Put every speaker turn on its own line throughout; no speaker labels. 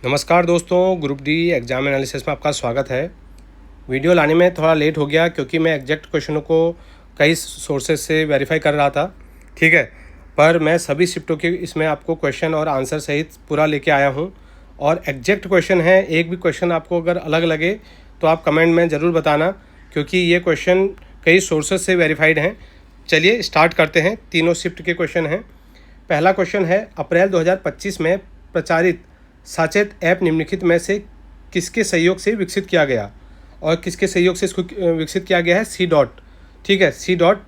नमस्कार दोस्तों, group D exam analysis में आपका स्वागत है। वीडियो लाने में थोड़ा लेट हो गया क्योंकि मैं एग्जैक्ट क्वेश्चनों को कई सोर्सेज से वेरीफाई कर रहा था, ठीक है। पर मैं सभी शिफ्टों के इसमें आपको क्वेश्चन और आंसर सहित पूरा लेके आया हूँ और एग्जैक्ट क्वेश्चन है। एक भी क्वेश्चन आपको अगर अलग लगे तो आप कमेंट में ज़रूर बताना, क्योंकि ये क्वेश्चन कई सोर्सेज से वेरीफाइड हैं। चलिए स्टार्ट करते हैं। तीनों शिफ्ट के क्वेश्चन हैं। पहला क्वेश्चन है, अप्रैल 2025 में प्रचारित साचेत ऐप निम्नलिखित में से किसके सहयोग से विकसित किया गया? और किसके सहयोग से इसको विकसित किया गया है? सी डॉट, ठीक है, सी डॉट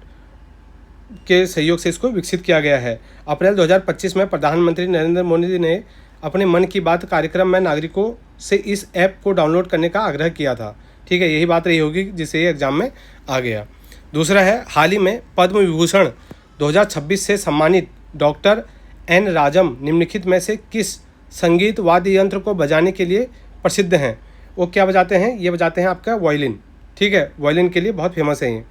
के सहयोग से इसको विकसित किया गया है। अप्रैल 2025 में प्रधानमंत्री नरेंद्र मोदी ने अपने मन की बात कार्यक्रम में नागरिकों से इस ऐप को डाउनलोड करने का आग्रह किया था, ठीक है। यही बात रही होगी जिससे ये एग्जाम में आ गया। दूसरा है, हाल ही में पद्म विभूषण 2026 से सम्मानित डॉक्टर एन राजम निम्नलिखित में से किस संगीत वाद्य यंत्र को बजाने के लिए प्रसिद्ध हैं? वो क्या बजाते हैं? ये बजाते हैं आपका वायलिन, ठीक है। वायलिन के लिए बहुत फेमस है ये।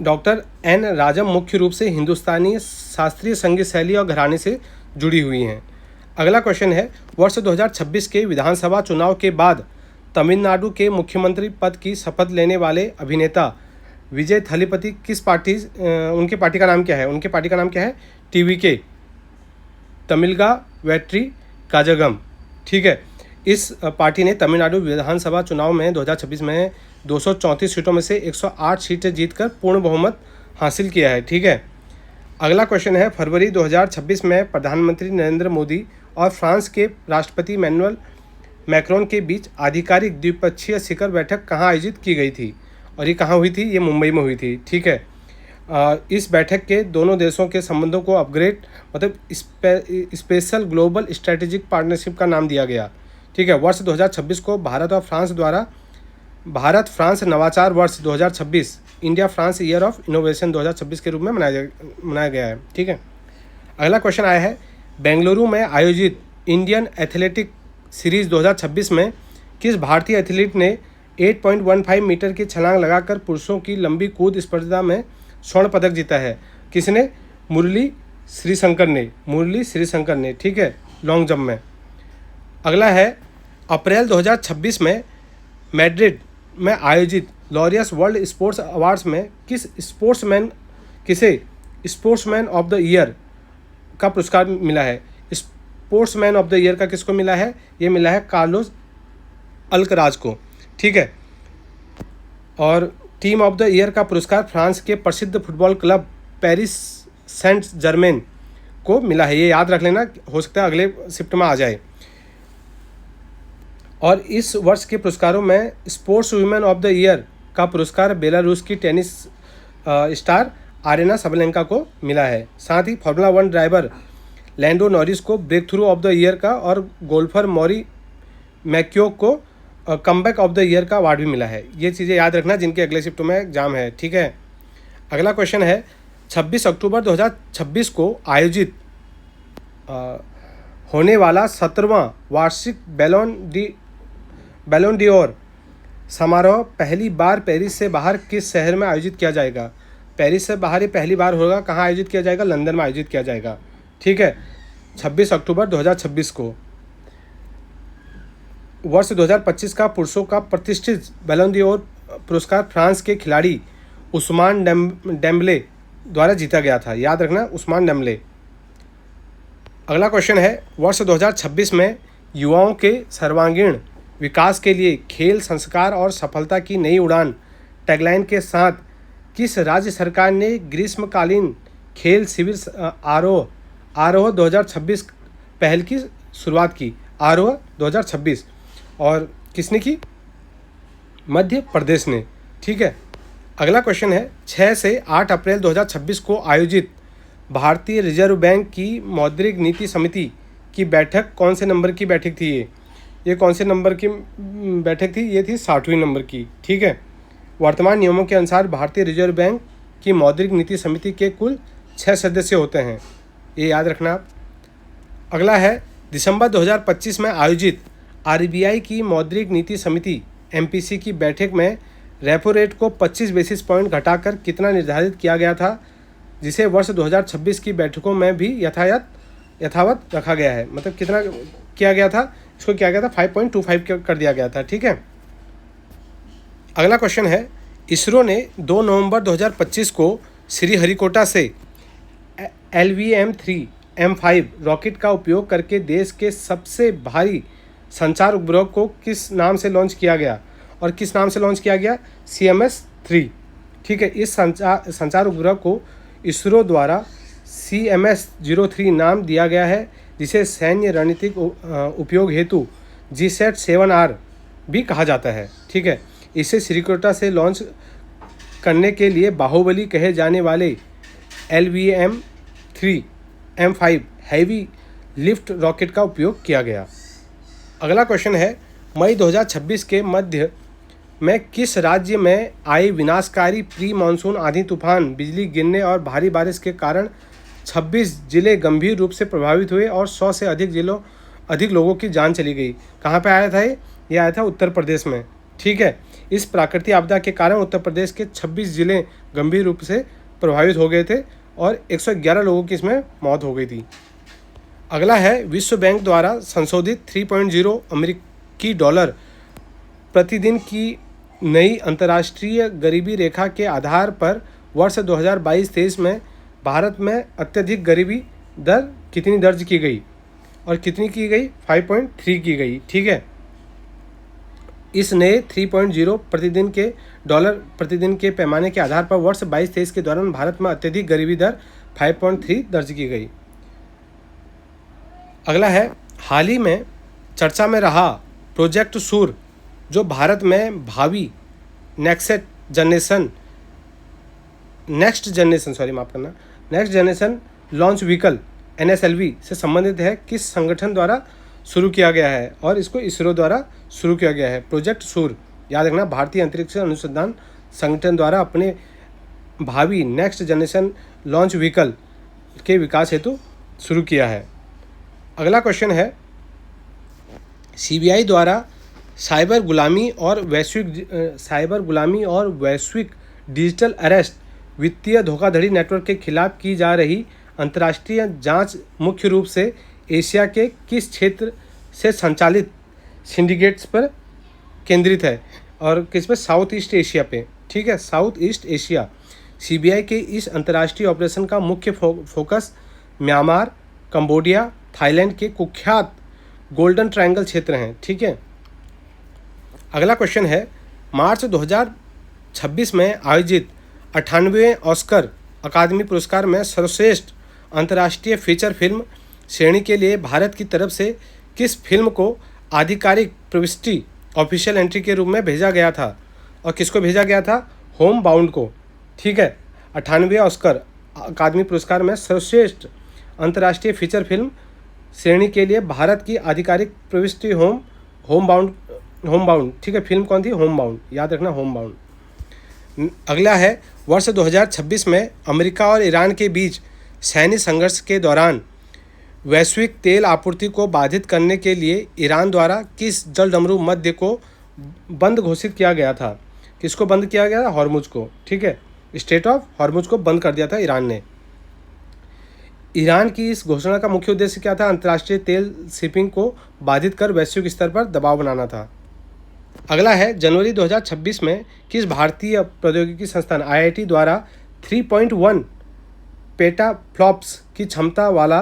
डॉक्टर एन राजम मुख्य रूप से हिंदुस्तानी शास्त्रीय संगीत शैली और घराने से जुड़ी हुई हैं। अगला क्वेश्चन है, वर्ष 2026 के विधानसभा चुनाव के बाद तमिलनाडु के मुख्यमंत्री पद की शपथ लेने वाले अभिनेता विजय थलीपति किस पार्टी उनकी पार्टी का नाम क्या है? उनकी पार्टी का नाम क्या है? टीवीके, तमिलगा वेट्री काजगम, ठीक है। इस पार्टी ने तमिलनाडु विधानसभा चुनाव में 2026 में 234 सीटों में से 108 सीटें जीतकर पूर्ण बहुमत हासिल किया है, ठीक है। अगला क्वेश्चन है, फरवरी 2026 में प्रधानमंत्री नरेंद्र मोदी और फ्रांस के राष्ट्रपति मैनुअल मैक्रोन के बीच आधिकारिक द्विपक्षीय शिखर बैठक कहाँ आयोजित की गई थी? और ये कहाँ हुई थी? ये मुंबई में हुई थी, ठीक है। इस बैठक के दोनों देशों के संबंधों को अपग्रेड मतलब स्पेशल ग्लोबल स्ट्रेटेजिक पार्टनरशिप का नाम दिया गया, ठीक है। वर्ष 2026 को भारत और फ्रांस द्वारा भारत फ्रांस नवाचार वर्ष 2026 India France year of innovation 2026 के रूप में मनाया गया है, ठीक है। अगला क्वेश्चन आया है, बेंगलुरु में आयोजित इंडियन एथलेटिक सीरीज 2026 में किस भारतीय एथलीट ने 8.15 मीटर की छलांग लगाकर पुरुषों की लंबी कूद स्पर्धा में स्वर्ण पदक जीता है? किसने? मुरली श्रीशंकर ने, ठीक है, लॉन्ग जंप में। अगला है, अप्रैल 2026 में मैड्रिड में आयोजित लॉरियस वर्ल्ड स्पोर्ट्स अवार्ड्स में किसे स्पोर्ट्समैन ऑफ द ईयर का पुरस्कार मिला है? स्पोर्ट्समैन ऑफ द ईयर का किसको मिला है? ये मिला है कार्लोस अल्कराज को, ठीक है। और टीम ऑफ द ईयर का पुरस्कार फ्रांस के प्रसिद्ध football club Paris Saint Germain को मिला है। ये याद रख लेना, हो सकता है अगले शिफ्ट में आ जाए। और इस वर्ष के पुरस्कारों में sports women of the year का पुरस्कार बेलारूस की टेनिस स्टार आरेना सबलेंका को मिला है। साथ ही फार्मूला 1 ड्राइवर लैंडो नॉरिस को breakthrough of the year का और गोल्फर मॉरी मैक्यो को कमबैक ऑफ द ईयर का अवार्ड भी मिला है। ये चीज़ें याद रखना जिनके अगले शिफ्टों में एग्जाम है, ठीक है। अगला क्वेश्चन है, 26 अक्टूबर 2026 को आयोजित होने वाला 17वां वार्षिक बैलोन डी'ओर समारोह पहली बार पेरिस से बाहर किस शहर में आयोजित किया जाएगा? पेरिस से बाहर ये पहली बार होगा। कहाँ आयोजित किया जाएगा? लंदन में आयोजित किया जाएगा, ठीक है, 26 अक्टूबर 2026 को। वर्ष 2025 का पुरुषों का प्रतिष्ठित बैलोन डी'ओर पुरस्कार फ्रांस के खिलाड़ी उस्मान डेम्बले द्वारा जीता गया था। याद रखना, उस्मान डेम्बले। अगला क्वेश्चन है, वर्ष 2026 में युवाओं के सर्वांगीण विकास के लिए खेल संस्कार और सफलता की नई उड़ान टैगलाइन के साथ किस राज्य सरकार ने ग्रीष्मकालीन खेल शिविर आरोह 2026 पहल की शुरुआत की? आरोह 2026 और किसने की? मध्य प्रदेश ने, ठीक है। अगला क्वेश्चन है, 6 से 8 अप्रैल 2026 को आयोजित भारतीय रिजर्व बैंक की मौद्रिक नीति समिति की बैठक कौन से नंबर की बैठक थी? ये कौन से नंबर की बैठक थी? ये थी 60वें नंबर की, ठीक है। वर्तमान नियमों के अनुसार भारतीय रिजर्व बैंक की मौद्रिक नीति समिति के कुल 6 सदस्य होते हैं, ये याद रखना आप। अगला है, दिसंबर 2025 में आयोजित आरबीआई की मौद्रिक नीति समिति एमपीसी की बैठक में रेपो रेट को 25 बेसिस पॉइंट घटाकर कितना निर्धारित किया गया था, जिसे वर्ष 2026 की बैठकों में भी यथावत रखा गया है, मतलब कितना किया गया था, इसको किया गया था 5.25 कर दिया गया था। ठीक है, अगला क्वेश्चन है, इसरो ने 2 नवंबर 2025 को श्रीहरिकोटा से LVM-3 M5 रॉकेट का उपयोग करके देश के सबसे भारी संचार उपग्रह को किस नाम से लॉन्च किया गया, और किस नाम से लॉन्च किया गया, CMS-3। ठीक है, इस संचार उपग्रह को इसरो द्वारा CMS-03 नाम दिया गया है, जिसे सैन्य रणनीतिक उपयोग हेतु GSAT-7R भी कहा जाता है। ठीक है, इसे श्रीहरिकोटा से लॉन्च करने के लिए बाहुबली कहे जाने वाले LVM-3 M5 heavy lift rocket का उपयोग किया गया। अगला क्वेश्चन है, मई 2026 के मध्य में किस राज्य में आई विनाशकारी प्री मानसून आंधी तूफान, बिजली गिरने और भारी बारिश के कारण 26 जिले गंभीर रूप से प्रभावित हुए और 100 से अधिक लोगों की जान चली गई। कहाँ पे आया था ये आया था उत्तर प्रदेश में। ठीक है, इस प्राकृतिक आपदा के कारण उत्तर प्रदेश के 26 जिले गंभीर रूप से प्रभावित हो गए थे और 111 लोगों की इसमें मौत हो गई थी। अगला है, विश्व बैंक द्वारा संशोधित 3.0 अमेरिकी डॉलर प्रतिदिन की नई अंतर्राष्ट्रीय गरीबी रेखा के आधार पर वर्ष 2022-23 में भारत में अत्यधिक गरीबी दर कितनी दर्ज की गई, और कितनी की गई, 5.3 की गई। ठीक है, इस नए 3.0 प्रतिदिन के डॉलर प्रतिदिन के पैमाने के आधार पर वर्ष 22-23 के दौरान भारत में अत्यधिक गरीबी दर 5.3 दर्ज की गई। अगला है, हाल ही में चर्चा में रहा प्रोजेक्ट सूर, जो भारत में भावी next generation launch vehicle NSLV से संबंधित है, किस संगठन द्वारा शुरू किया गया है, और इसको इसरो द्वारा शुरू किया गया है। प्रोजेक्ट सूर, याद रखना, भारतीय अंतरिक्ष अनुसंधान संगठन द्वारा अपने भावी नेक्स्ट जनरेशन लॉन्च व्हीकल के विकास हेतु शुरू किया है। अगला क्वेश्चन है, CBI द्वारा साइबर गुलामी और वैश्विक डिजिटल अरेस्ट वित्तीय धोखाधड़ी नेटवर्क के खिलाफ की जा रही अंतर्राष्ट्रीय जांच मुख्य रूप से एशिया के किस क्षेत्र से संचालित सिंडिकेट्स पर केंद्रित है, और किस पे, साउथ ईस्ट एशिया पे। ठीक है, साउथ ईस्ट एशिया। CBI के इस अंतर्राष्ट्रीय ऑपरेशन का मुख्य फोकस म्यांमार, कंबोडिया, थाईलैंड के कुख्यात गोल्डन ट्रायंगल क्षेत्र हैं। ठीक है, अगला क्वेश्चन है, मार्च 2026 में आयोजित 98वें ऑस्कर अकादमी पुरस्कार में सर्वश्रेष्ठ अंतर्राष्ट्रीय फीचर फिल्म श्रेणी के लिए भारत की तरफ से किस फिल्म को आधिकारिक प्रविष्टि ऑफिशियल एंट्री के रूप में भेजा गया था, और किसको भेजा गया था, होम बाउंड को। ठीक है, 98वें ऑस्कर अकादमी पुरस्कार में सर्वश्रेष्ठ अंतर्राष्ट्रीय फीचर फिल्म श्रेणी के लिए भारत की आधिकारिक प्रविष्टि होम बाउंड। ठीक है, फिल्म कौन थी, होम बाउंड, याद रखना, होम बाउंड। अगला है, वर्ष 2026 में अमेरिका और ईरान के बीच सैन्य संघर्ष के दौरान वैश्विक तेल आपूर्ति को बाधित करने के लिए ईरान द्वारा किस जलडमरू मध्य को बंद घोषित किया गया था। किसको बंद किया गया था, हॉर्मुज को। ठीक है, स्ट्रेट ऑफ हॉर्मुज को बंद कर दिया था ईरान ने। ईरान की इस घोषणा का मुख्य उद्देश्य क्या था, अंतर्राष्ट्रीय तेल शिपिंग को बाधित कर वैश्विक स्तर पर दबाव बनाना था। अगला है, जनवरी 2026 में किस भारतीय प्रौद्योगिकी संस्थान IIT द्वारा 3.1 पेटाफ्लॉप्स की क्षमता वाला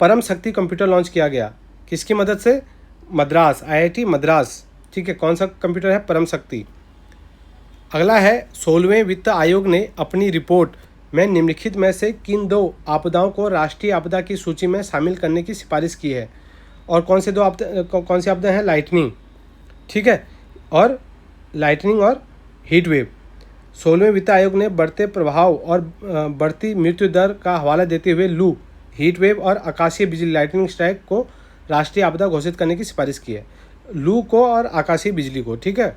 परम शक्ति कंप्यूटर लॉन्च किया गया, किसकी मदद से, मद्रास, IIT मद्रास। ठीक है, कौन सा कंप्यूटर है, परम शक्ति। अगला है, 16वें वित्त आयोग ने अपनी रिपोर्ट में निम्नलिखित में से किन 2 आपदाओं को राष्ट्रीय आपदा की सूची में शामिल करने की सिफारिश की है, और कौन सी आपदा हैं, लाइटनिंग। ठीक है, और लाइटनिंग और हीट वेव। 16वें वित्त आयोग ने बढ़ते प्रभाव और बढ़ती मृत्यु दर का हवाला देते हुए लू, हीट वेव और आकाशीय बिजली लाइटनिंग स्ट्राइक को राष्ट्रीय आपदा घोषित करने की सिफारिश की है, लू को और आकाशीय बिजली को। ठीक है,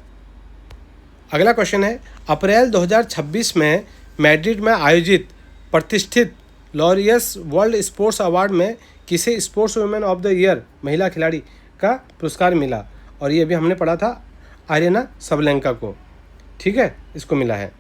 अगला क्वेश्चन है, अप्रैल 2026 में मैड्रिड में आयोजित प्रतिष्ठित लॉरियस वर्ल्ड स्पोर्ट्स अवार्ड में किसे sports women of the year महिला खिलाड़ी का पुरस्कार मिला, और ये अभी हमने पढ़ा था आर्यना सबलेंका को। ठीक है, इसको मिला है।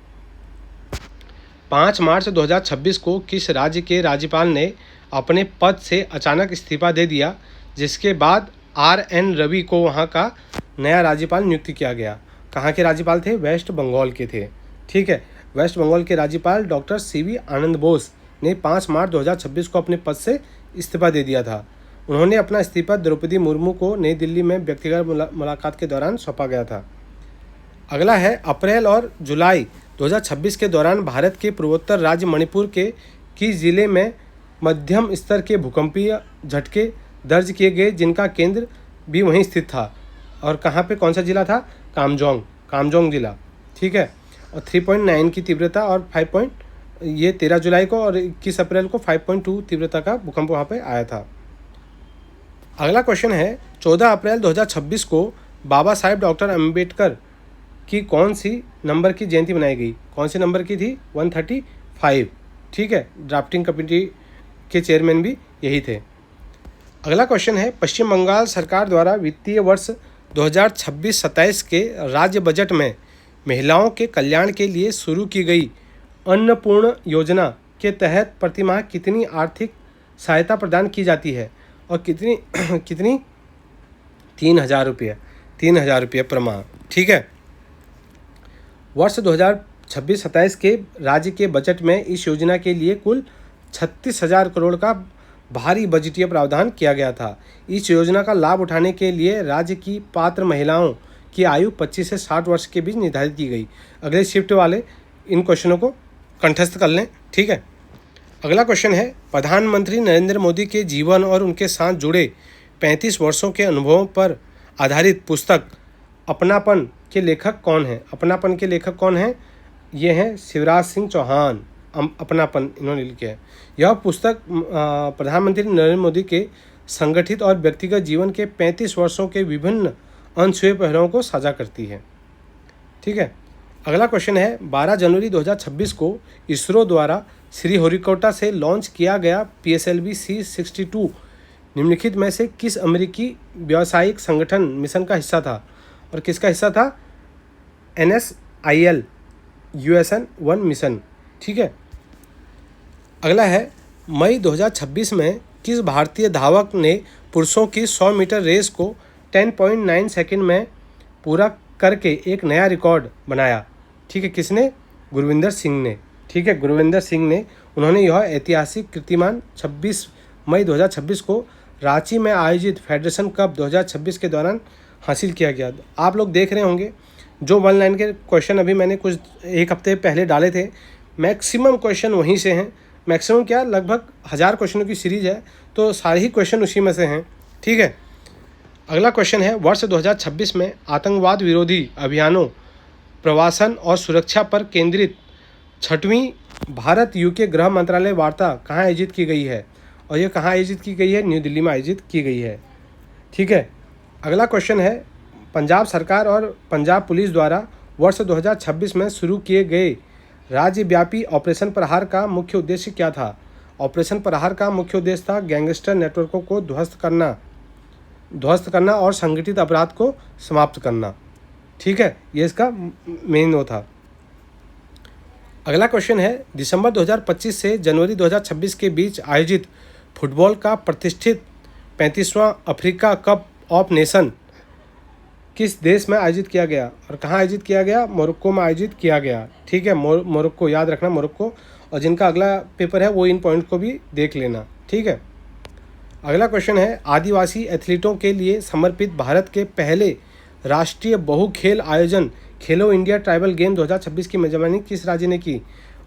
5 मार्च 2026 को किस राज्य के राज्यपाल ने अपने पद से अचानक इस्तीफा दे दिया, जिसके बाद RN रवि को वहाँ का नया राज्यपाल नियुक्त किया गया। कहाँ के राज्यपाल थे? वेस्ट बंगाल के थे। ठीक है, वेस्ट बंगाल के राज्यपाल डॉक्टर CV आनंद बोस ने 5 मार्च 2026 को अपने पद से इस्तीफा दे दिया था। उन्होंने अपना इस्तीफा द्रौपदी मुर्मू को नई दिल्ली में व्यक्तिगत मुलाकात के दौरान सौंपा गया था। अगला है, अप्रैल और जुलाई 2026 के दौरान भारत के पूर्वोत्तर राज्य मणिपुर के किस जिले में मध्यम स्तर के भूकंपीय झटके दर्ज किए गए, जिनका केंद्र भी वहीं स्थित था? और कहाँ पे, कौन सा जिला था? कामजोंग जिला। ठीक है, और 3.9 की तीव्रता और 5 ये 13 जुलाई को और 21 अप्रैल को 5.2 तीव्रता का भूकंप वहाँ पे आया था। अगला क्वेश्चन है, 14 अप्रैल 2026 को बाबा साहेब डॉक्टर अम्बेडकर की कौन सी नंबर की जयंती मनाई गई? कौन सी नंबर की थी? 135। ठीक है, ड्राफ्टिंग कमेटी के चेयरमैन भी यही थे। अगला क्वेश्चन है, पश्चिम बंगाल सरकार द्वारा वित्तीय वर्ष 2026-27 के राज्य बजट में महिलाओं के कल्याण के लिए शुरू की गई अन्नपूर्ण योजना के तहत प्रतिमाह कितनी आर्थिक सहायता प्रदान की जाती है और कितनी 3,000 रुपये 3,000 रुपये पर माह। ठीक है, वर्ष 2026-27 के राज्य के बजट में इस योजना के लिए कुल 36,000 करोड़ का भारी बजटीय प्रावधान किया गया था। इस योजना का लाभ उठाने के लिए राज्य की पात्र महिलाओं की आयु 25 से 60 वर्ष के बीच निर्धारित की गई। अगले शिफ्ट वाले इन क्वेश्चनों को कंठस्थ कर लें। ठीक है, अगला क्वेश्चन है, प्रधानमंत्री नरेंद्र मोदी के जीवन और उनके साथ जुड़े 35 वर्षों के अनुभवों पर आधारित पुस्तक अपनापन के लेखक कौन है? अपनापन के लेखक कौन हैं? ये हैं शिवराज सिंह चौहान। अपनापन इन्होंने लिखा है। यह पुस्तक प्रधानमंत्री नरेंद्र मोदी के संगठित और व्यक्तिगत जीवन के 35 वर्षों के विभिन्न अनछुए पहलुओं को साझा करती है। ठीक है, अगला क्वेश्चन है, 12 जनवरी 2026 को इसरो द्वारा श्रीहरिकोटा से लॉन्च किया गया PSLV C-62 निम्नलिखित में से किस अमेरिकी व्यावसायिक संगठन मिशन का हिस्सा था? और किसका हिस्सा था? NSIL USN-1 mission. ठीक है, अगला है, मई 2026 में किस भारतीय धावक ने पुरुषों की 100 मीटर रेस को 10.9 सेकंड में पूरा करके एक नया रिकॉर्ड बनाया? ठीक है, किसने? गुरविंदर सिंह ने। ठीक है, गुरविंदर सिंह ने। उन्होंने यह ऐतिहासिक कीर्तिमान 26 मई 2026 को रांची में आयोजित फेडरेशन कप 2026 के दौरान हासिल किया गया। आप लोग देख रहे होंगे जो 1 लाइन के क्वेश्चन अभी मैंने कुछ एक हफ्ते पहले डाले थे, मैक्सिमम क्वेश्चन वहीं से हैं। मैक्सिमम क्या, लगभग 1000 क्वेश्चनों की सीरीज है, तो सारे ही क्वेश्चन उसी में से हैं। ठीक है, अगला क्वेश्चन है, वर्ष 2026 में आतंकवाद विरोधी अभियानों, प्रवासन और सुरक्षा पर केंद्रित 6वीं भारत UK गृह मंत्रालय वार्ता कहाँ आयोजित की गई है? और ये कहाँ आयोजित की गई है? न्यू दिल्ली में आयोजित की गई है। ठीक है, अगला क्वेश्चन है, पंजाब सरकार और पंजाब पुलिस द्वारा वर्ष 2026 में शुरू किए गए राज्यव्यापी ऑपरेशन प्रहार का मुख्य उद्देश्य क्या था? ऑपरेशन प्रहार का मुख्य उद्देश्य था गैंगस्टर नेटवर्कों को ध्वस्त करना और संगठित अपराध को समाप्त करना। ठीक है, ये इसका मेन वो था। अगला क्वेश्चन है, दिसंबर 2025 से जनवरी 2026 के बीच आयोजित फुटबॉल का प्रतिष्ठित 35वां अफ्रीका कप ऑफ नेशन किस देश में आयोजित किया गया? और कहाँ आयोजित किया गया? मोरक्को में आयोजित किया गया। ठीक है, मोरक्को, याद रखना मोरक्को। और जिनका अगला पेपर है वो इन पॉइंट को भी देख लेना। ठीक है, अगला क्वेश्चन है, आदिवासी एथलीटों के लिए समर्पित भारत के पहले राष्ट्रीय बहु खेल आयोजन खेलो इंडिया ट्राइबल गेम 2026 की मेजबानी किस राज्य ने की?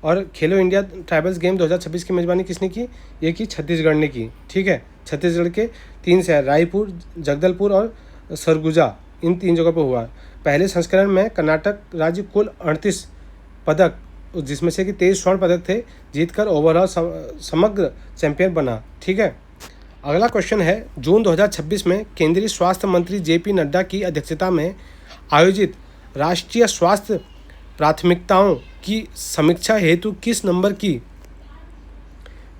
और खेलो इंडिया ट्राइबल्स गेम 2026 की मेजबानी किसने की? ये की छत्तीसगढ़ ने की। ठीक है, छत्तीसगढ़ के 3 शहर रायपुर, जगदलपुर और सरगुजा, इन 3 जगहों पर हुआ। पहले संस्करण में कर्नाटक राज्य कुल 38 पदक, जिसमें से कि 23 स्वर्ण पदक थे, जीतकर ओवरऑल समग्र चैंपियन बना। ठीक है, अगला क्वेश्चन है, जून 2026 में केंद्रीय स्वास्थ्य मंत्री JP नड्डा की अध्यक्षता में आयोजित राष्ट्रीय स्वास्थ्य प्राथमिकताओं की समीक्षा हेतु किस नंबर की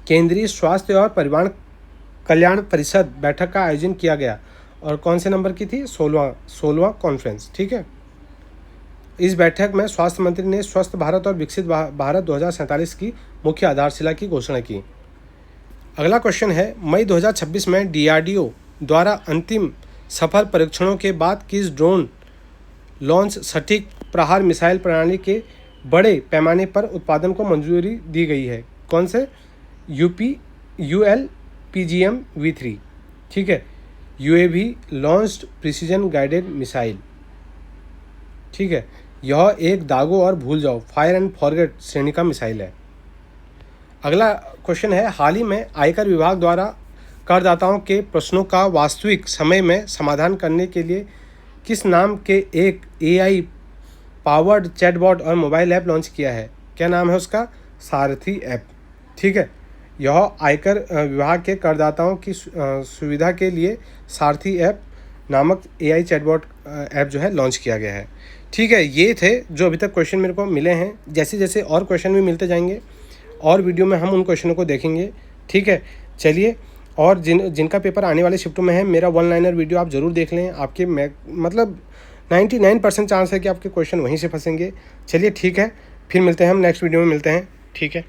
केंद्रीय स्वास्थ्य और परिवार कल्याण परिषद बैठक का आयोजन किया गया? और कौन से नंबर की थी? 16वां कॉन्फ्रेंस। ठीक है, इस बैठक में स्वास्थ्य मंत्री ने स्वस्थ भारत और विकसित भारत 2047 की मुख्य आधारशिला की घोषणा की। अगला क्वेश्चन है, मई 2026 में DRDO द्वारा अंतिम सफल परीक्षणों के बाद किस ड्रोन लॉन्च सटीक प्रहार मिसाइल प्रणाली के बड़े पैमाने पर उत्पादन को मंजूरी दी गई है? कौन से? ULPGM V3, ठीक है, UAV launched precision guided missile, ठीक है। यह एक दागो और भूल जाओ फायर एंड फॉरगेट श्रेणी का मिसाइल है। अगला क्वेश्चन है, हाल ही में आयकर विभाग द्वारा करदाताओं के प्रश्नों का वास्तविक समय में समाधान करने के लिए किस नाम के एक AI पावर्ड चैटबॉट और मोबाइल ऐप लॉन्च किया है? क्या नाम है उसका? सारथी ऐप, ठीक है। यह आयकर विभाग के करदाताओं की सुविधा के लिए सारथी ऐप नामक AI चैटबॉट ऐप जो है लॉन्च किया गया है, ठीक है। ये थे जो अभी तक क्वेश्चन मेरे को मिले हैं। जैसे जैसे और क्वेश्चन भी मिलते जाएंगे और वीडियो में हम उन क्वेश्चनों को देखेंगे, ठीक है। चलिए, और जिनका पेपर आने वाले शिफ्टों में है, मेरा 1 लाइनर वीडियो आप ज़रूर देख लें। आपके मतलब 99% चांस है कि आपके क्वेश्चन वहीं से फंसेंगे। चलिए ठीक है, फिर मिलते हैं हम नेक्स्ट वीडियो में मिलते हैं, ठीक है।